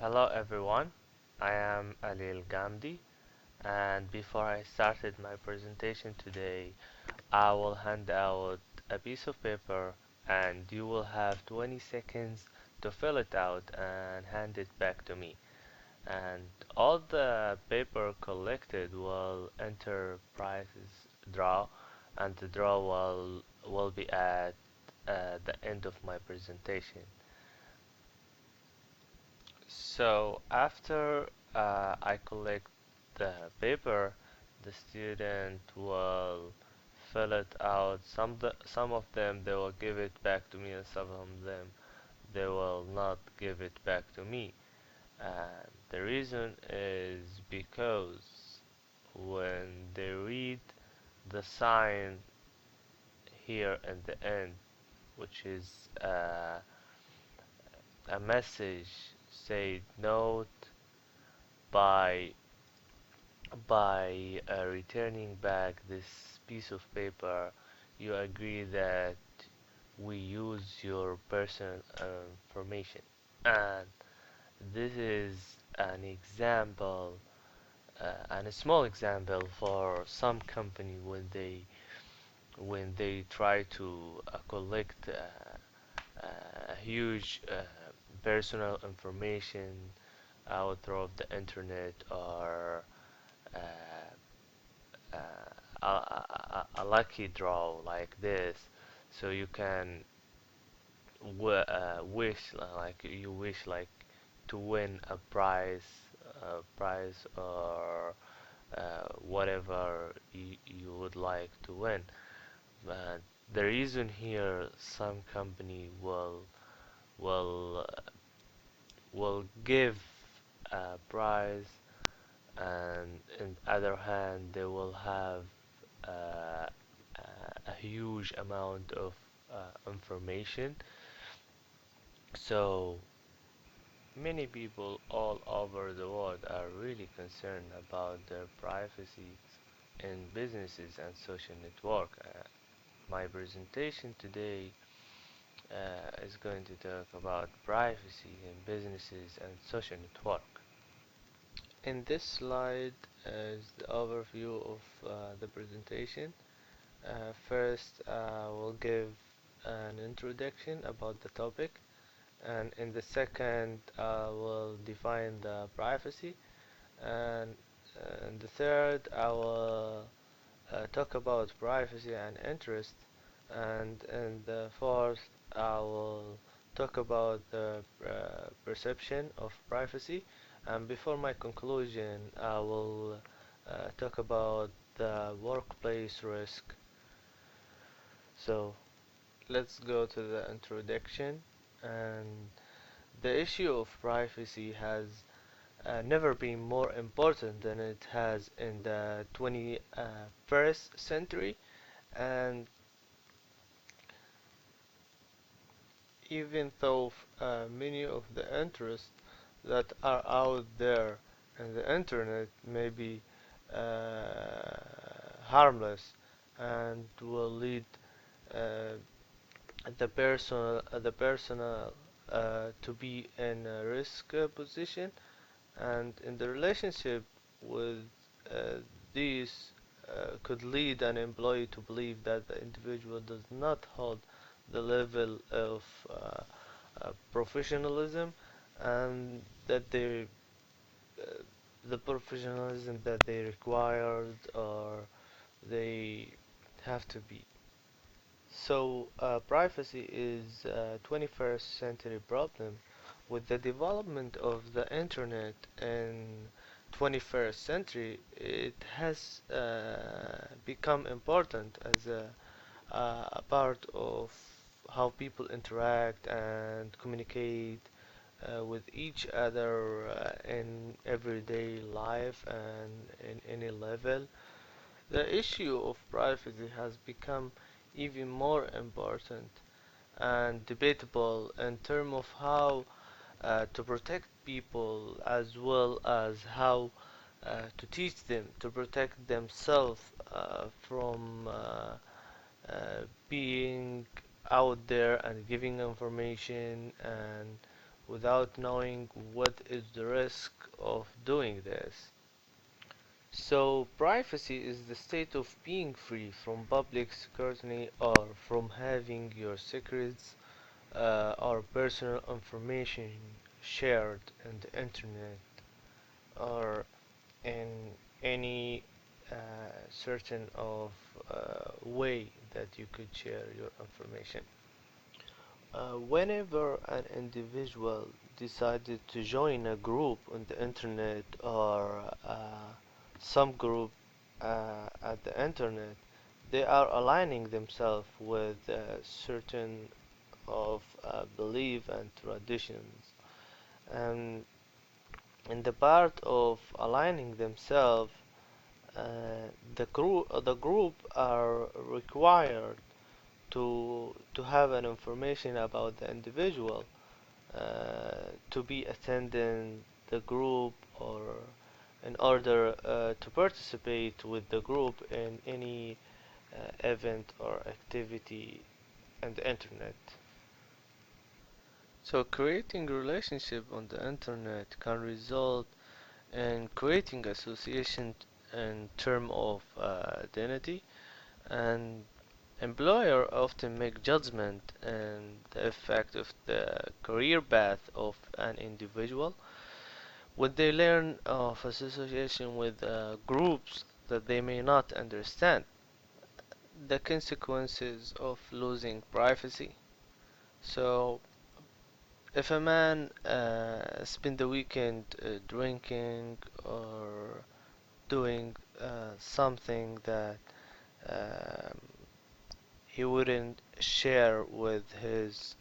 Hello everyone, I am Alil Gandhi, and before I started my presentation today, I will hand out a piece of paper and you will have 20 seconds to fill it out and hand it back to me. And all the paper collected will enter prizes draw, and the draw will be at the end of my presentation. So after I collect the paper, the student will fill it out. Some of them they will give it back to me, and some of them they will not give it back to me. And the reason is because when they read the sign here in the end, which is a message say note by returning back this piece of paper, you agree that we use your personal information. And this is an example, and a small example for some company when they try to collect a huge personal information out of the internet or uh, uh, a lucky draw like this, so you can wish like to win a prize or whatever you would like to win. But the reason here some company will will give a prize, and in other hand they will have uh, a huge amount of information. So many people all over the world are really concerned about their privacy in businesses and social network. My presentation today is going to talk about privacy in businesses and social network. In this slide is the overview of the presentation. First, we'll give an introduction about the topic, and in the second, we'll define the privacy, and in the third, I will talk about privacy and interest, and in the fourth, I will talk about the perception of privacy, and before my conclusion, I will talk about the workplace risk. So let's go to the introduction. And the issue of privacy has never been more important than it has in the 21st century. And even though many of the interests that are out there in the internet may be harmless and will lead uh, the personal to be in a risk position, and in the relationship with uh, these could lead an employee to believe that the individual does not hold the level of professionalism, and that uh, the professionalism that they required or they have to be. So, privacy is a 21st century problem. With the development of the internet in 21st century, it has become important as a part of how people interact and communicate with each other in everyday life and in any level. The issue of privacy has become even more important and debatable in terms of how to protect people, as well as how to teach them to protect themselves from being out there and giving information and without knowing what is the risk of doing this. So, privacy is the state of being free from public scrutiny or from having your secrets or personal information shared on the internet or in any certain of way that you could share your information. Whenever an individual decided to join a group on the internet or some group at the internet, they are aligning themselves with certain of belief and traditions. And in the part of aligning themselves, the group are required to have an information about the individual to be attending the group or in order to participate with the group in any event or activity on the internet. So creating relationship on the internet can result in creating association in term of identity, and employer often make judgment and the effect of the career path of an individual when they learn of association with groups that they may not understand. The consequences of losing privacy. So, if a man spend the weekend drinking or doing something that um, he wouldn't share with his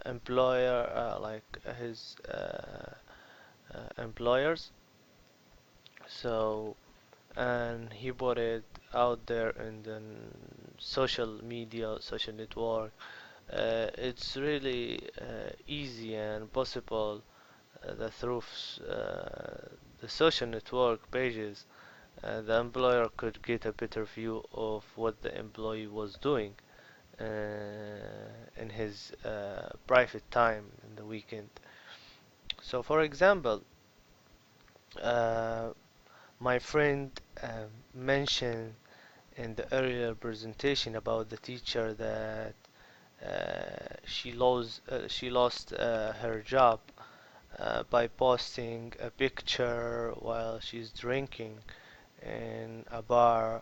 employer, like his employers. So, and he put it out there in the social media, social network. It's really easy and possible that through the social network pages, the employer could get a better view of what the employee was doing in his private time in the weekend. So, for example, uh, my friend mentioned in the earlier presentation about the teacher that she lost her job by posting a picture while she's drinking in a bar,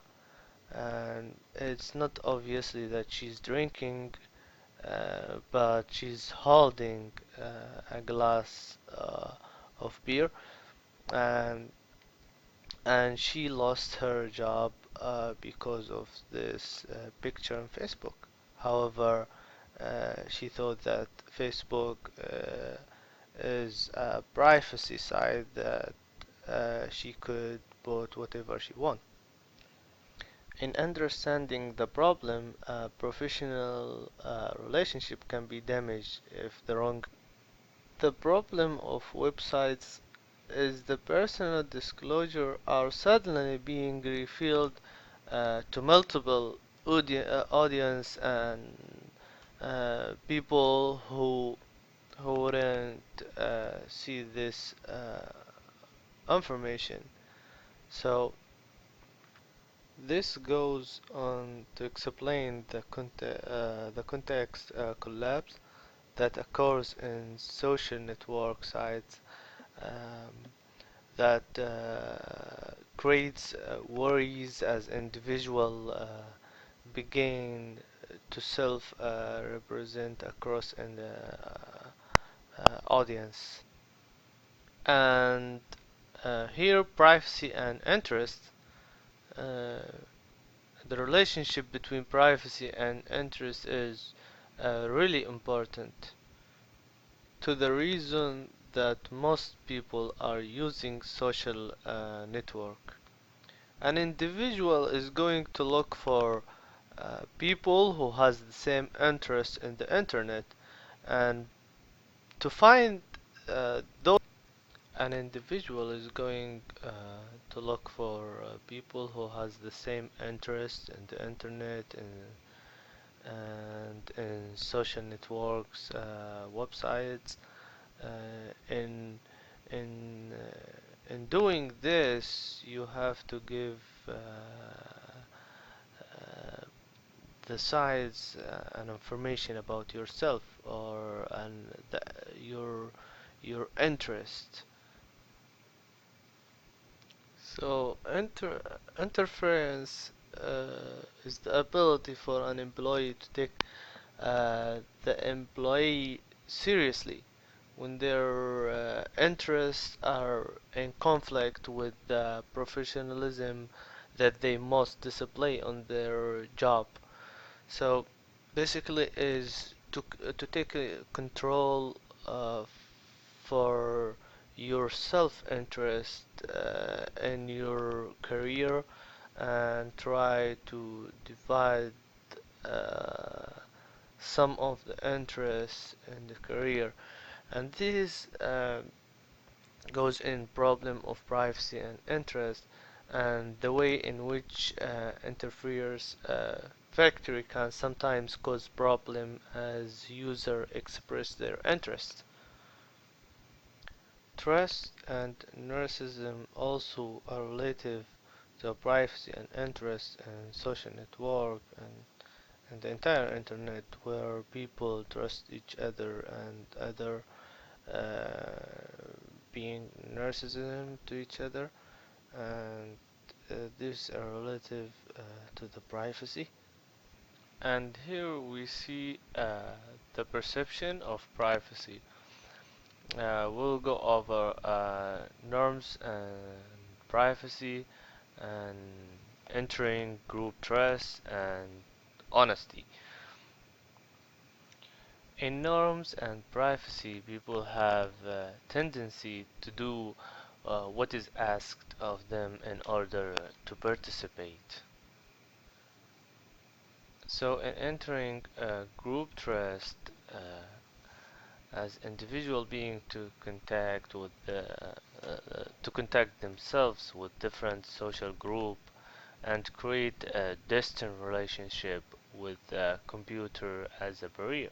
and it's not obviously that she's drinking, but she's holding a glass of beer, and she lost her job because of this picture on Facebook. However, she thought that Facebook is a privacy site that she could put whatever she wants. In understanding the problem, a professional relationship can be damaged if the wrong. The problem of websites is the personal disclosure are suddenly being revealed to multiple audience and people who wouldn't see this information. So this goes on to explain the context collapse that occurs in social network sites um, that creates worries as individual begin to self represent across in the audience. And here privacy and interest, uh, the relationship between privacy and interest is really important to the reason that most people are using social network. An individual is going to look for people who has the same interest in the internet, and to find those, an individual is going to look for people who has the same interest in the internet, and in social networks, websites. In in doing this, you have to give the sides and information about yourself or your your interest. So interference is the ability for an employee to take the employee seriously when their interests are in conflict with the professionalism that they must display on their job. So basically is to take control uh, for your self-interest in your career and try to divide uh, some of the interests in the career, and this goes in problem of privacy and interest, and the way in which interferes factory can sometimes cause problem as user express their interest. Trust and narcissism also are relative to privacy and interest in social network and the entire internet, where people trust each other and other being narcissism to each other, and these are relative to the privacy. And here we see the perception of privacy. We'll go over norms and privacy and entering group trust and honesty. In norms and privacy, people have a tendency to do what is asked of them in order to participate. So, in entering a group trust, as individual being to contact themselves with different social group and create a distant relationship with the computer as a barrier.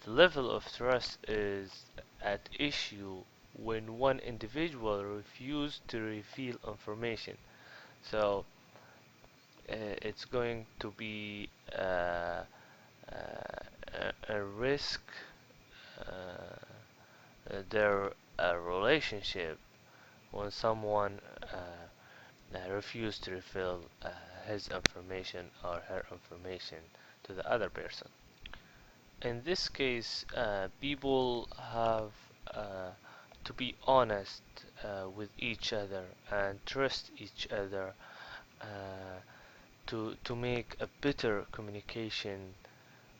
The level of trust is at issue when one individual refuses to reveal information. So it's going to be a risk their relationship when someone refuses to reveal his information or her information to the other person. In this case, people have to be honest with each other and trust each other uh, to make a better communication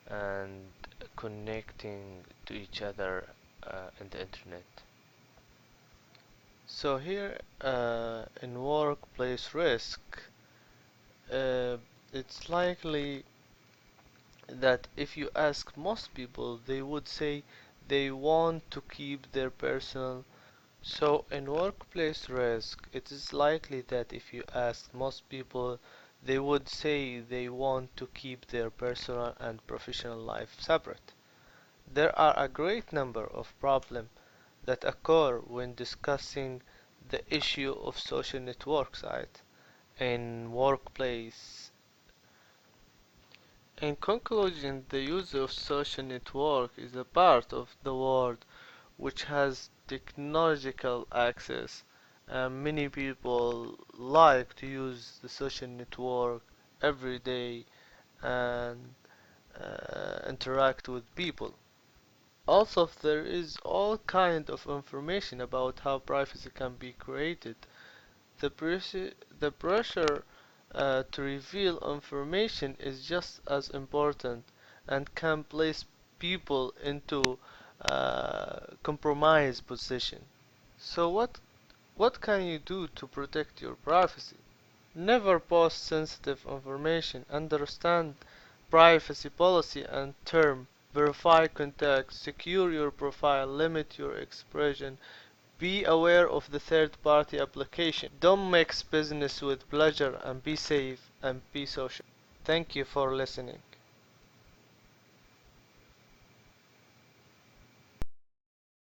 and connecting to each other in the internet. So here in workplace risk, uh, it's likely that if you ask most people, they would say they want to keep their personal. So in workplace risk, it is likely that if you ask most people, they would say they want to keep their personal and professional life separate. There are a great number of problems that occur when discussing the issue of social network site in workplace. In conclusion, the use of social network is a part of the world which has technological access, and many people like to use the social network every day and interact with people. Also, there is all kind of information about how privacy can be created. The pressure to reveal information is just as important and can place people into compromise position. So what can you do to protect your privacy? Never post sensitive information. Understand privacy policy and term. Verify contacts. Secure your profile. Limit your expression. Be aware of the third party application. Don't mix business with pleasure, and be safe and be social. Thank you for listening.